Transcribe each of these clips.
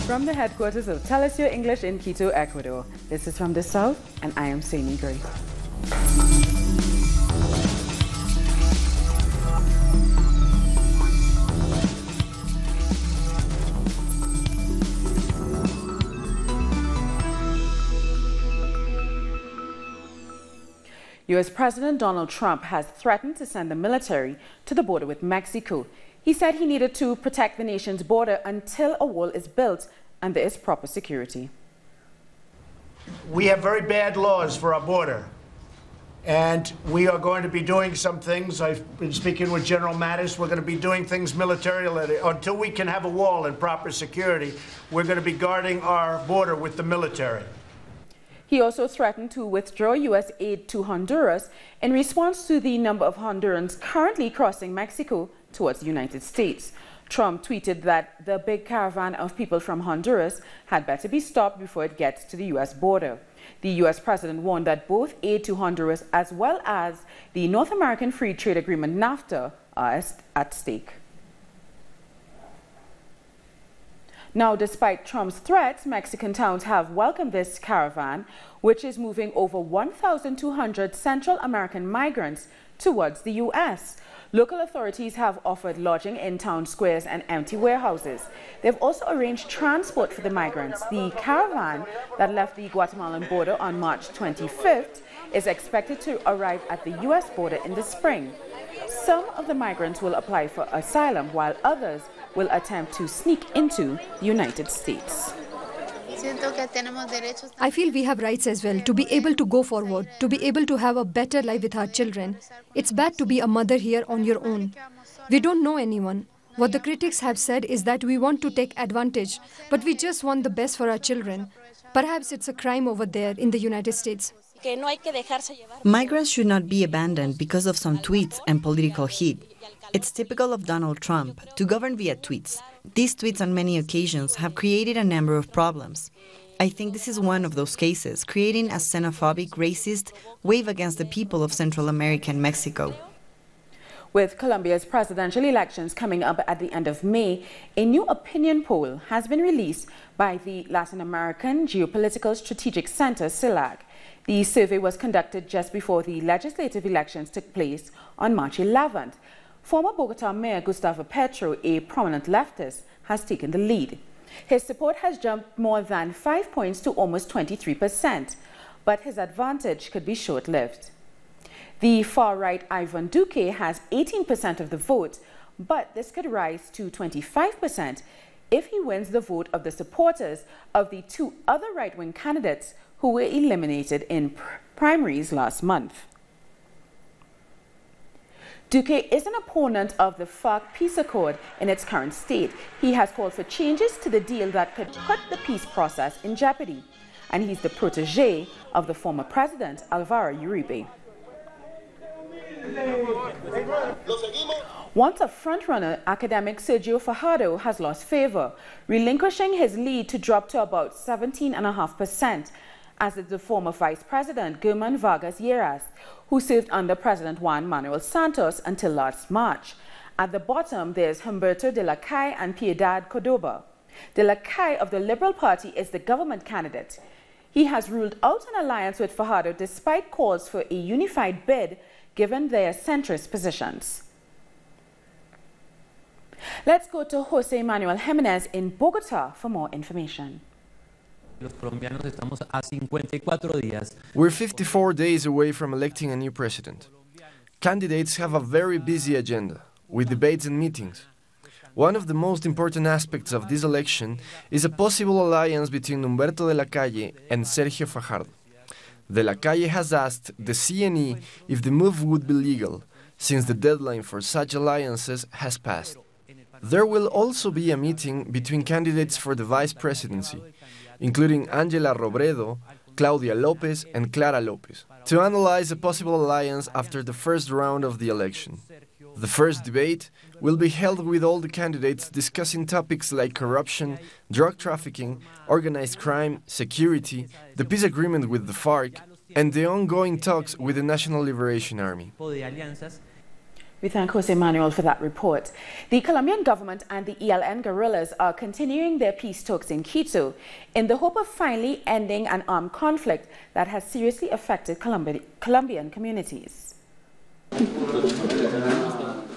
From the headquarters of Telesur English in Quito, Ecuador, this is From the South, and I am Saini Gray. U.S. President Donald Trump has threatened to send the military to the border with Mexico. He said he needed to protect the nation's border until a wall is built and there is proper security. We have very bad laws for our border, and we are going to be doing some things. I've been speaking with General Mattis. We're going to be doing things militarily. Until we can have a wall and proper security, we're going to be guarding our border with the military. He also threatened to withdraw U.S. aid to Honduras in response to the number of Hondurans currently crossing Mexico towards the United States. Trump tweeted that the big caravan of people from Honduras had better be stopped before it gets to the U.S. border. The U.S. president warned that both aid to Honduras as well as the North American Free Trade Agreement NAFTA are at stake. Now, despite Trump's threats, Mexican towns have welcomed this caravan, which is moving over 1,200 Central American migrants towards the U.S. Local authorities have offered lodging in town squares and empty warehouses. They've also arranged transport for the migrants. The caravan that left the Guatemalan border on March 25th is expected to arrive at the U.S. border in the spring. Some of the migrants will apply for asylum, while others will attempt to sneak into the United States. I feel we have rights as well, to be able to go forward, to be able to have a better life with our children. It's bad to be a mother here on your own. We don't know anyone. What the critics have said is that we want to take advantage, but we just want the best for our children. Perhaps it's a crime over there in the United States. Migrants should not be abandoned because of some tweets and political heat. It's typical of Donald Trump to govern via tweets. These tweets on many occasions have created a number of problems. I think this is one of those cases, creating a xenophobic, racist wave against the people of Central America and Mexico. With Colombia's presidential elections coming up at the end of May, a new opinion poll has been released by the Latin American Geopolitical Strategic Center, CELAC. The survey was conducted just before the legislative elections took place on March 11th. Former Bogotá Mayor Gustavo Petro, a prominent leftist, has taken the lead. His support has jumped more than 5 points to almost 23%, but his advantage could be short-lived. The far-right Ivan Duque has 18% of the vote, but this could rise to 25% if he wins the vote of the supporters of the two other right-wing candidates who were eliminated in primaries last month. Duque is an opponent of the FARC peace accord in its current state. He has called for changes to the deal that could put the peace process in jeopardy. And he's the protege of the former president, Alvaro Uribe. Once a frontrunner, academic Sergio Fajardo has lost favor, relinquishing his lead to drop to about 17.5%, as is the former vice president, German Vargas Lleras, who served under President Juan Manuel Santos until last March. At the bottom, there's Humberto de la Calle and Piedad Cordoba. De la Calle of the Liberal Party is the government candidate. He has ruled out an alliance with Fajardo despite calls for a unified bid given their centrist positions. Let's go to Jose Manuel Jimenez in Bogotá for more information. We're 54 days away from electing a new president. Candidates have a very busy agenda, with debates and meetings. One of the most important aspects of this election is a possible alliance between Humberto de la Calle and Sergio Fajardo. De la Calle has asked the CNE if the move would be legal, since the deadline for such alliances has passed. There will also be a meeting between candidates for the vice presidency, including Angela Robredo, Claudia Lopez, and Clara Lopez, to analyze a possible alliance after the first round of the election. The first debate will be held with all the candidates discussing topics like corruption, drug trafficking, organized crime, security, the peace agreement with the FARC, and the ongoing talks with the National Liberation Army. We thank Jose Manuel for that report. The Colombian government and the ELN guerrillas are continuing their peace talks in Quito in the hope of finally ending an armed conflict that has seriously affected Colombian communities.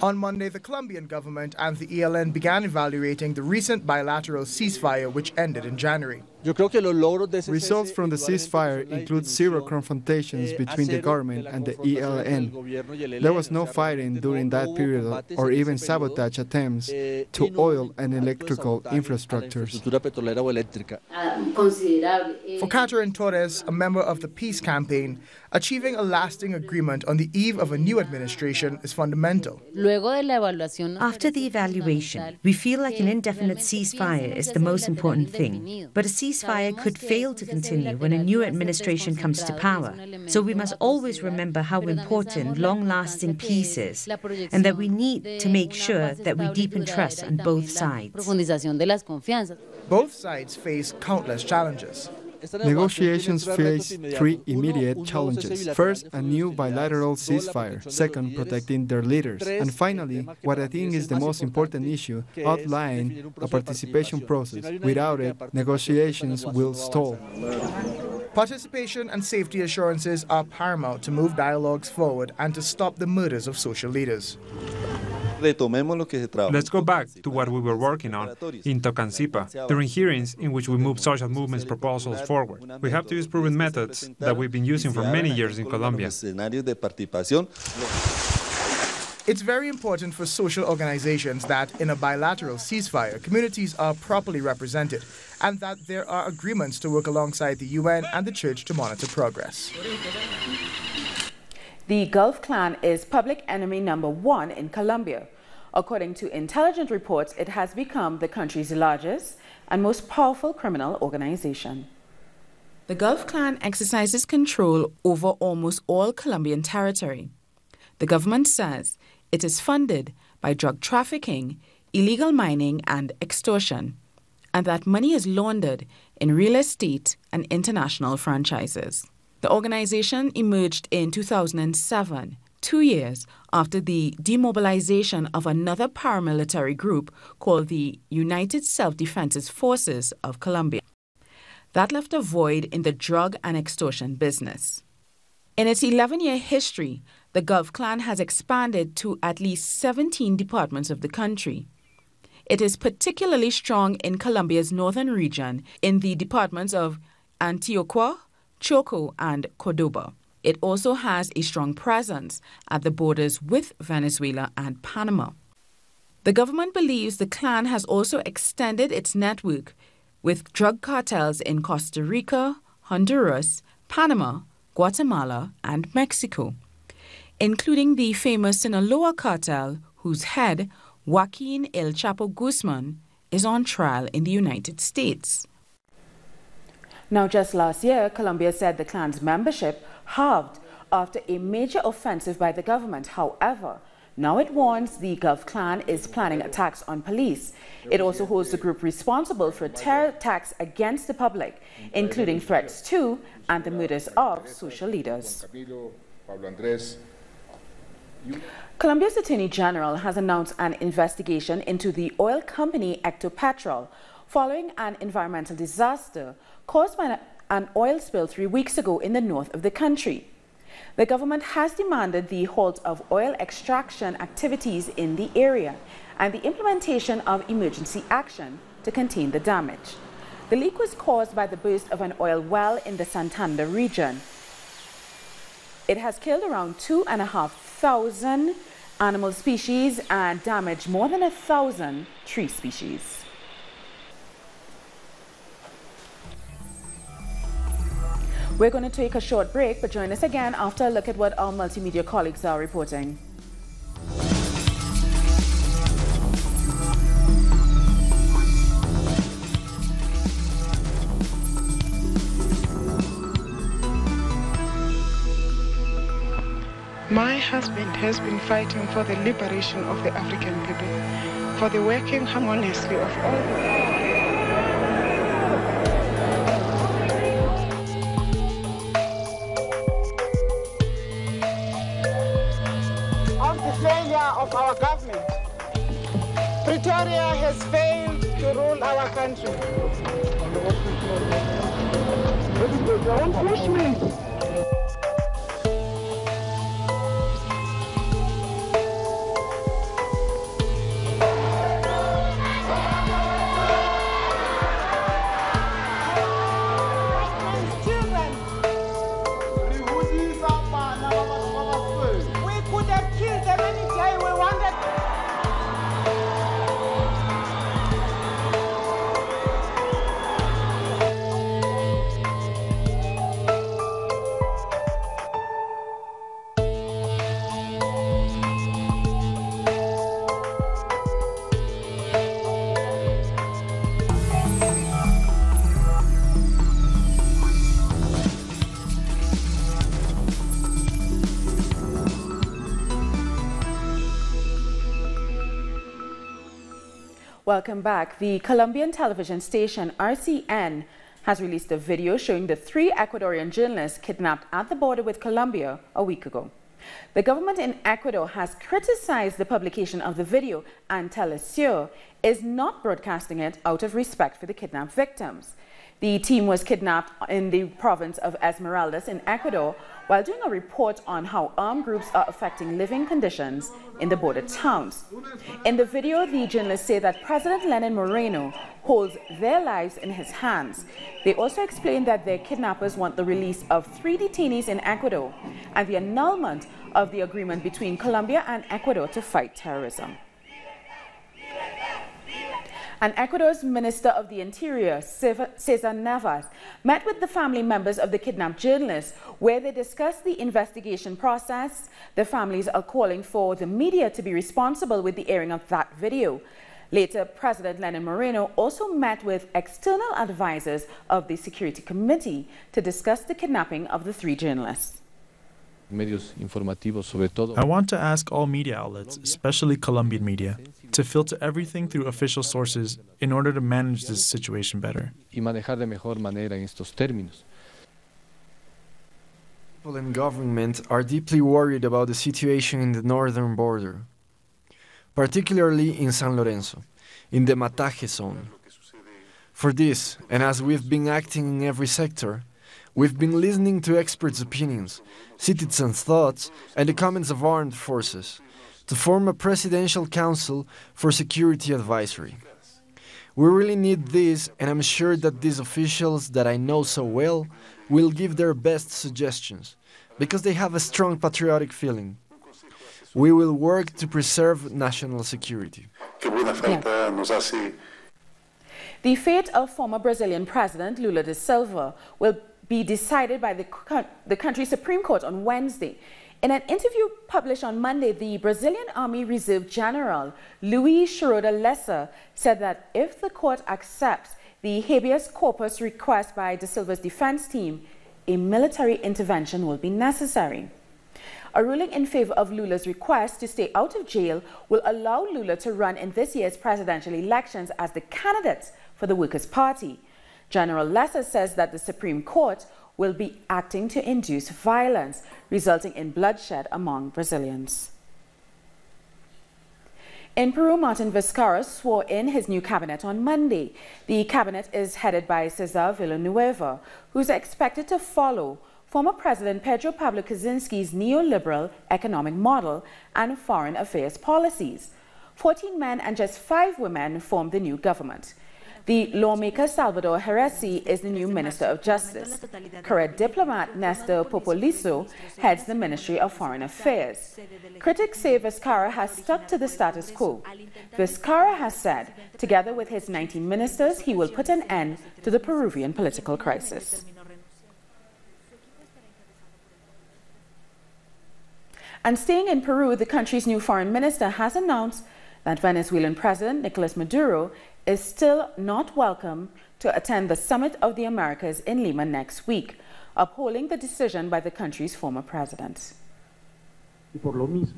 On Monday, the Colombian government and the ELN began evaluating the recent bilateral ceasefire which ended in January. Results from the ceasefire include zero confrontations between the government and the ELN. There was no fighting during that period or even sabotage attempts to oil and electrical infrastructures. For Catherine Torres, a member of the peace campaign, achieving a lasting agreement on the eve of a new administration is fundamental. After the evaluation, we feel like an indefinite ceasefire is the most important thing. But a ceasefire could fail to continue when a new administration comes to power. So we must always remember how important long-lasting peace is, and that we need to make sure that we deepen trust on both sides. Both sides face countless challenges. Negotiations face three immediate challenges. First, a new bilateral ceasefire. Second, protecting their leaders. And finally, what I think is the most important issue, outline a participation process. Without it, negotiations will stall. Participation and safety assurances are paramount to move dialogues forward and to stop the murders of social leaders. Let's go back to what we were working on in Tocancipá during hearings in which we moved social movements proposals forward. We have to use proven methods that we've been using for many years in Colombia. It's very important for social organizations that in a bilateral ceasefire, communities are properly represented and that there are agreements to work alongside the UN and the Church to monitor progress. The Gulf Clan is public enemy #1 in Colombia. According to intelligence reports, it has become the country's largest and most powerful criminal organization. The Gulf Clan exercises control over almost all Colombian territory. The government says it is funded by drug trafficking, illegal mining, and extortion, and that money is laundered in real estate and international franchises. The organization emerged in 2007, 2 years after the demobilization of another paramilitary group called the United Self-Defense Forces of Colombia. That left a void in the drug and extortion business. In its 11-year history, the Gulf Clan has expanded to at least 17 departments of the country. It is particularly strong in Colombia's northern region, in the departments of Antioquia, Choco, and Cordoba. It also has a strong presence at the borders with Venezuela and Panama. The government believes the clan has also extended its network with drug cartels in Costa Rica, Honduras, Panama, Guatemala, and Mexico, including the famous Sinaloa cartel, whose head, Joaquin El Chapo Guzman, is on trial in the United States. Now, just last year, Colombia said the clan's membership halved after a major offensive by the government. However, now it warns the Gulf Clan is planning attacks on police. It also holds the group responsible for terror attacks against the public, including threats to and the murders of social leaders. Colombia's Attorney General has announced an investigation into the oil company Ecopetrol following an environmental disaster caused by an oil spill 3 weeks ago in the north of the country. The government has demanded the halt of oil extraction activities in the area and the implementation of emergency action to contain the damage. The leak was caused by the burst of an oil well in the Santander region. It has killed around 2,500 animal species and damaged more than 1,000 tree species. We're going to take a short break, but join us again after a look at what our multimedia colleagues are reporting. My husband has been fighting for the liberation of the African people, for the working harmoniously of all the our government. Pretoria has failed to rule our country. Don't push me. Welcome back. The Colombian television station RCN has released a video showing the 3 Ecuadorian journalists kidnapped at the border with Colombia a week ago. The government in Ecuador has criticized the publication of the video, and Telesur is not broadcasting it out of respect for the kidnapped victims. The team was kidnapped in the province of Esmeraldas in Ecuador while doing a report on how armed groups are affecting living conditions in the border towns. In the video, the journalists say that President Lenin Moreno holds their lives in his hands. They also explain that their kidnappers want the release of 3 detainees in Ecuador and the annulment of the agreement between Colombia and Ecuador to fight terrorism. And Ecuador's Minister of the Interior, Cesar Navas, met with the family members of the kidnapped journalists, where they discussed the investigation process. The families are calling for the media to be responsible with the airing of that video. Later, President Lenin Moreno also met with external advisors of the Security Committee to discuss the kidnapping of the 3 journalists. I want to ask all media outlets, especially Colombian media, to filter everything through official sources in order to manage this situation better. People in government are deeply worried about the situation in the northern border, particularly in San Lorenzo, in the Mataje zone. For this, and as we've been acting in every sector, we've been listening to experts' opinions, citizens' thoughts, and the comments of armed forces to form a presidential council for security advisory. We really need this, and I'm sure that these officials that I know so well will give their best suggestions, because they have a strong patriotic feeling. We will work to preserve national security. The fate of former Brazilian President Lula da Silva will be decided by the country's Supreme Court on Wednesday. In an interview published on Monday, the Brazilian Army Reserve General Luiz Schroeder Lessa said that if the court accepts the habeas corpus request by da Silva's defense team, a military intervention will be necessary. A ruling in favor of Lula's request to stay out of jail will allow Lula to run in this year's presidential elections as the candidate for the Workers' Party. General Lessa says that the Supreme Court will be acting to induce violence, resulting in bloodshed among Brazilians. In Peru, Martin Vizcarra swore in his new cabinet on Monday. The cabinet is headed by Cesar Villanueva, who's expected to follow former President Pedro Pablo Kuczynski's neoliberal economic model and foreign affairs policies. 14 men and just 5 women formed the new government. The lawmaker Salvador Heresi is the new Minister of Justice. Current diplomat Nestor Popolizo heads the Ministry of Foreign Affairs. Critics say Vizcarra has stuck to the status quo. Vizcarra has said, together with his 19 ministers, he will put an end to the Peruvian political crisis. And staying in Peru, the country's new foreign minister has announced that Venezuelan President Nicolas Maduro is still not welcome to attend the Summit of the Americas in Lima next week, upholding the decision by the country's former president.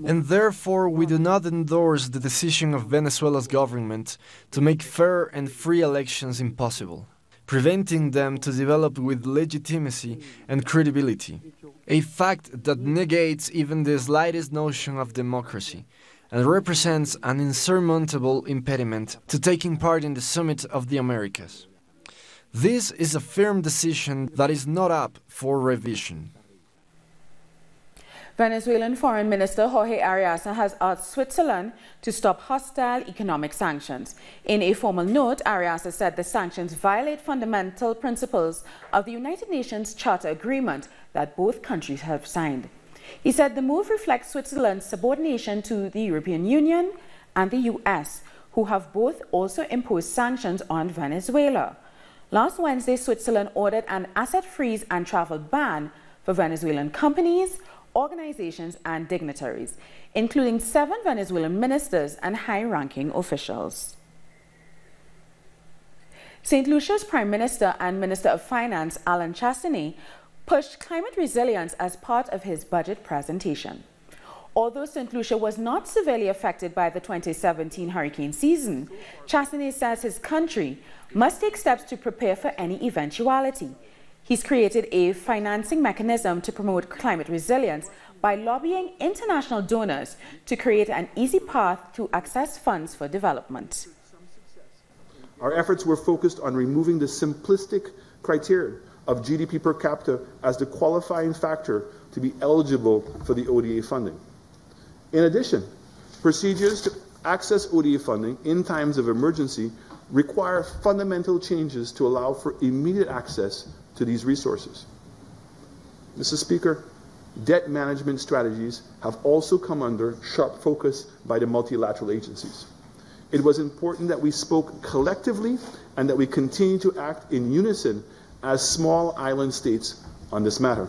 And therefore, we do not endorse the decision of Venezuela's government to make fair and free elections impossible, preventing them to develop with legitimacy and credibility, a fact that negates even the slightest notion of democracy, and represents an insurmountable impediment to taking part in the Summit of the Americas. This is a firm decision that is not up for revision. Venezuelan Foreign Minister Jorge Arreaza has asked Switzerland to stop hostile economic sanctions. In a formal note, Arreaza said the sanctions violate fundamental principles of the United Nations Charter Agreement that both countries have signed. He said the move reflects Switzerland's subordination to the European Union and the U.S., who have both also imposed sanctions on Venezuela. Last Wednesday, Switzerland ordered an asset freeze and travel ban for Venezuelan companies, organizations and dignitaries, including 7 Venezuelan ministers and high-ranking officials. St. Lucia's Prime Minister and Minister of Finance, Alan Chastanet, pushed climate resilience as part of his budget presentation. Although St. Lucia was not severely affected by the 2017 hurricane season, Chastanet says his country must take steps to prepare for any eventuality. He's created a financing mechanism to promote climate resilience by lobbying international donors to create an easy path to access funds for development. Our efforts were focused on removing the simplistic criteria of GDP per capita as the qualifying factor to be eligible for the ODA funding. In addition, procedures to access ODA funding in times of emergency require fundamental changes to allow for immediate access to these resources. Mr. Speaker, debt management strategies have also come under sharp focus by the multilateral agencies. It was important that we spoke collectively and that we continue to act in unison as small island states on this matter.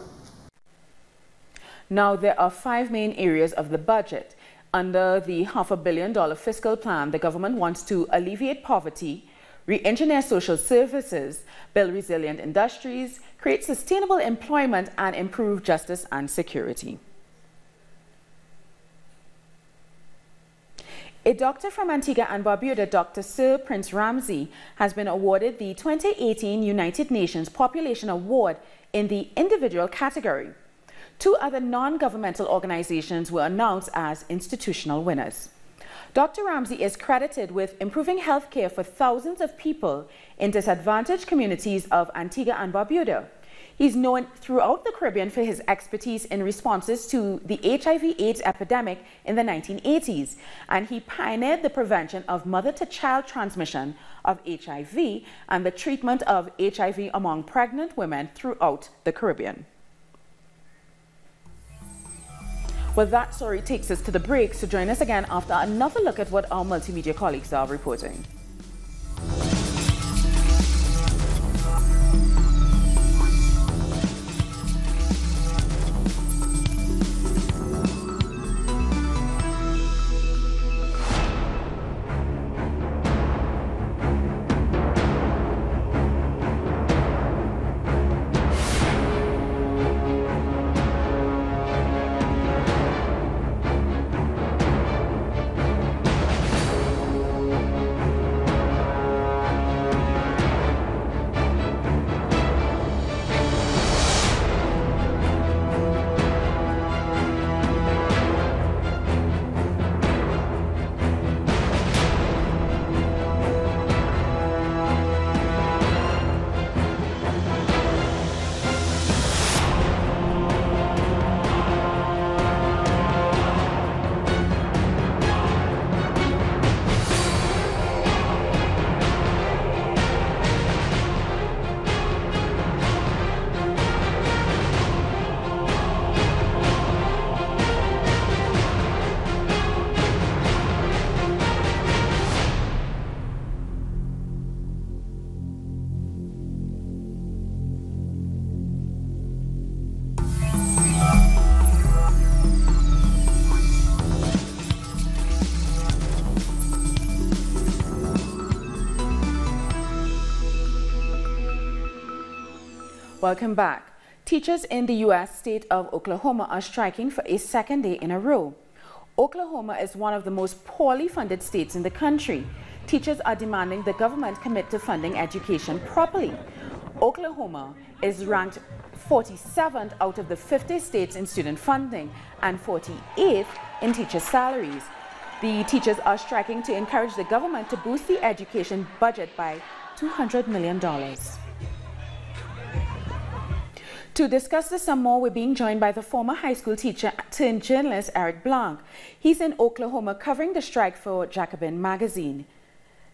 Now, there are 5 main areas of the budget. Under the $500 million fiscal plan, the government wants to alleviate poverty, re-engineer social services, build resilient industries, create sustainable employment, and improve justice and security. A doctor from Antigua and Barbuda, Dr. Sir Prince Ramsey, has been awarded the 2018 United Nations Population Award in the individual category. 2 other non-governmental organizations were announced as institutional winners. Dr. Ramsey is credited with improving health care for thousands of people in disadvantaged communities of Antigua and Barbuda. He's known throughout the Caribbean for his expertise in responses to the HIV/AIDS epidemic in the 1980s, and he pioneered the prevention of mother-to-child transmission of HIV and the treatment of HIV among pregnant women throughout the Caribbean. Well, that story takes us to the break, so join us again after another look at what our multimedia colleagues are reporting. Welcome back. Teachers in the U.S. state of Oklahoma are striking for a 2nd day in a row. Oklahoma is one of the most poorly funded states in the country. Teachers are demanding the government commit to funding education properly. Oklahoma is ranked 47th out of the 50 states in student funding and 48th in teacher salaries. The teachers are striking to encourage the government to boost the education budget by $200 million. To discuss this some more, we're being joined by the former high school teacher turned journalist Eric Blanc. He's in Oklahoma covering the strike for Jacobin magazine.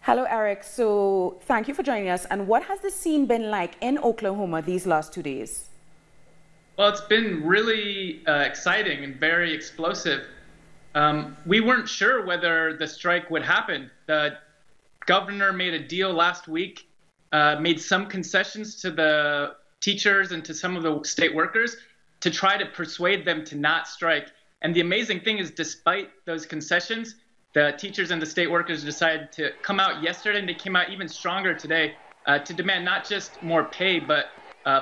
Hello, Eric. So thank you for joining us. And what has the scene been like in Oklahoma these last 2 days? Well, it's been really exciting and very explosive. We weren't sure whether the strike would happen. The governor made a deal last week, made some concessions to the teachers and to some of the state workers to try to persuade them to not strike. And the amazing thing is, despite those concessions, the teachers and the state workers decided to come out yesterday, and they came out even stronger today to demand not just more pay, but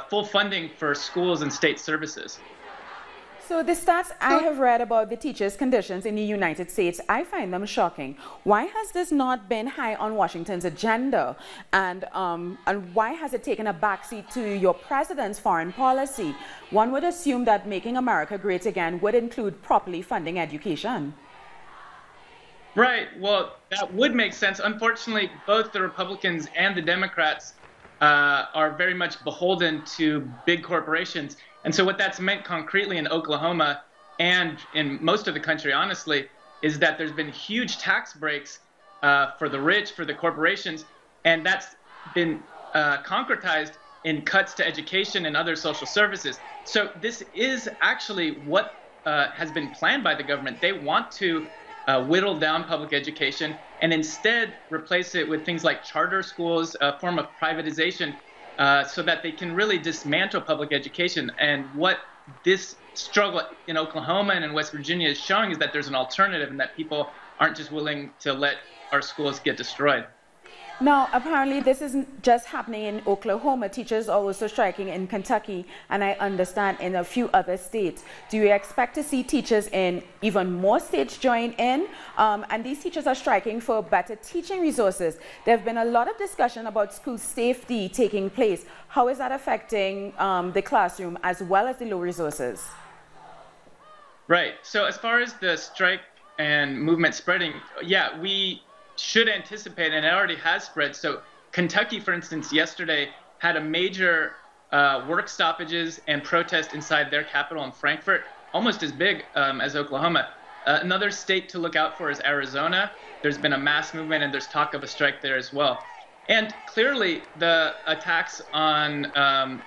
full funding for schools and state services. So the stats I have read about the teachers' conditions in the United States, I find them shocking. Why has this not been high on Washington's agenda? And why has it taken a backseat to your president's foreign policy? One would assume that making America great again would include properly funding education. Right. Well, that would make sense. Unfortunately, both the Republicans and the Democrats are very much beholden to big corporations. And so what that's meant concretely in Oklahoma and in most of the country, honestly, is that there's been huge tax breaks for the rich, for the corporations, and that's been concretized in cuts to education and other social services. So this is actually what has been planned by the government. They want to whittle down public education and instead replace it with things like charter schools, a form of privatization, so that they can really dismantle public education. And what this struggle in Oklahoma and in West Virginia is showing is that there's an alternative and that people aren't just willing to let our schools get destroyed. Now, apparently this isn't just happening in Oklahoma. Teachers are also striking in Kentucky, and I understand in a few other states. Do you expect to see teachers in even more states join in? And these teachers are striking for better teaching resources. There have been a lot of discussion about school safety taking place. How is that affecting the classroom as well as the low resources? Right. So as far as the strike and movement spreading, yeah, we should anticipate, and it already has spread. So Kentucky, for instance, yesterday had a major work stoppages and protest inside their capital in Frankfurt, almost as big as Oklahoma. Another state to look out for is Arizona. There's been a mass movement, and there's talk of a strike there as well. And clearly, the attacks on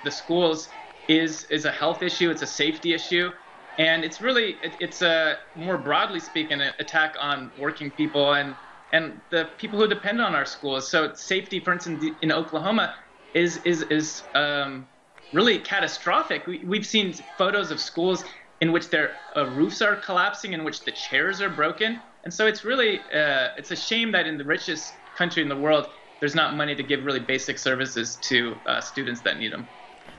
the schools is a health issue. It's a safety issue. And it's really, it's a, more broadly speaking, an attack on working people and the people who depend on our schools. So safety, for instance, in Oklahoma is really catastrophic. We've seen photos of schools in which their roofs are collapsing, in which the chairs are broken. And so it's really, it's a shame that in the richest country in the world, there's not money to give really basic services to students that need them.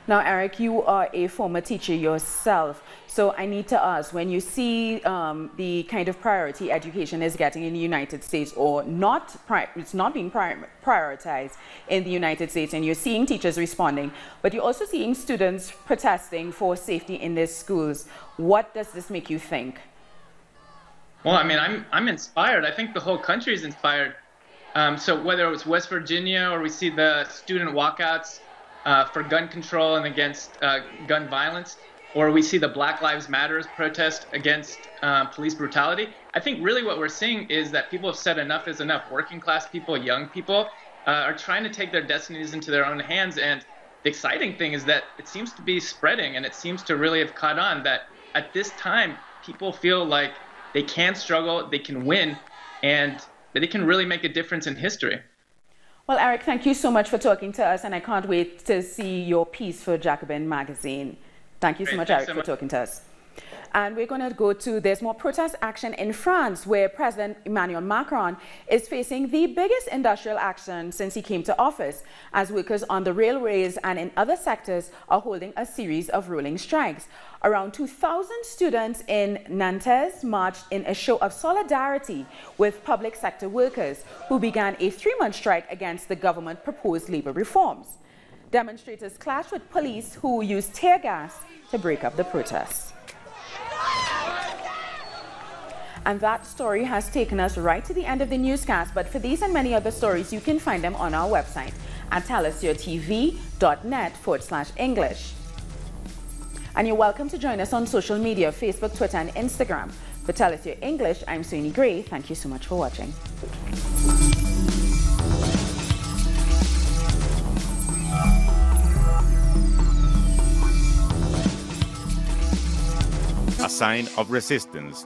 Now, Eric, you are a former teacher yourself, so I need to ask, when you see the kind of priority education is getting in the United States, or it's not being prioritized in the United States, and you're seeing teachers responding, but you're also seeing students protesting for safety in their schools, what does this make you think? Well, I mean, I'm inspired. I think the whole country is inspired. So whether it was West Virginia, or we see the student walkouts for gun control and against gun violence, or we see the Black Lives Matter protest against police brutality. I think really what we're seeing is that people have said enough is enough. Working class people, young people are trying to take their destinies into their own hands. And the exciting thing is that it seems to be spreading, and it seems to really have caught on that at this time, people feel like they can struggle, they can win, and that they can really make a difference in history. Well, Eric, thank you so much for talking to us, and I can't wait to see your piece for Jacobin magazine. Thank you so much, Eric, for talking to us. And we're going to go to, there's more protest action in France, where President Emmanuel Macron is facing the biggest industrial action since he came to office, as workers on the railways and in other sectors are holding a series of rolling strikes. Around 2,000 students in Nantes marched in a show of solidarity with public sector workers who began a 3-month strike against the government-proposed labor reforms. Demonstrators clashed with police who used tear gas to break up the protests. And that story has taken us right to the end of the newscast. But for these and many other stories, you can find them on our website at tellusyourtv.net/English. And you're welcome to join us on social media, Facebook, Twitter, and Instagram. For Tell Us Your English, I'm Sweeney Gray. Thank you so much for watching. A sign of resistance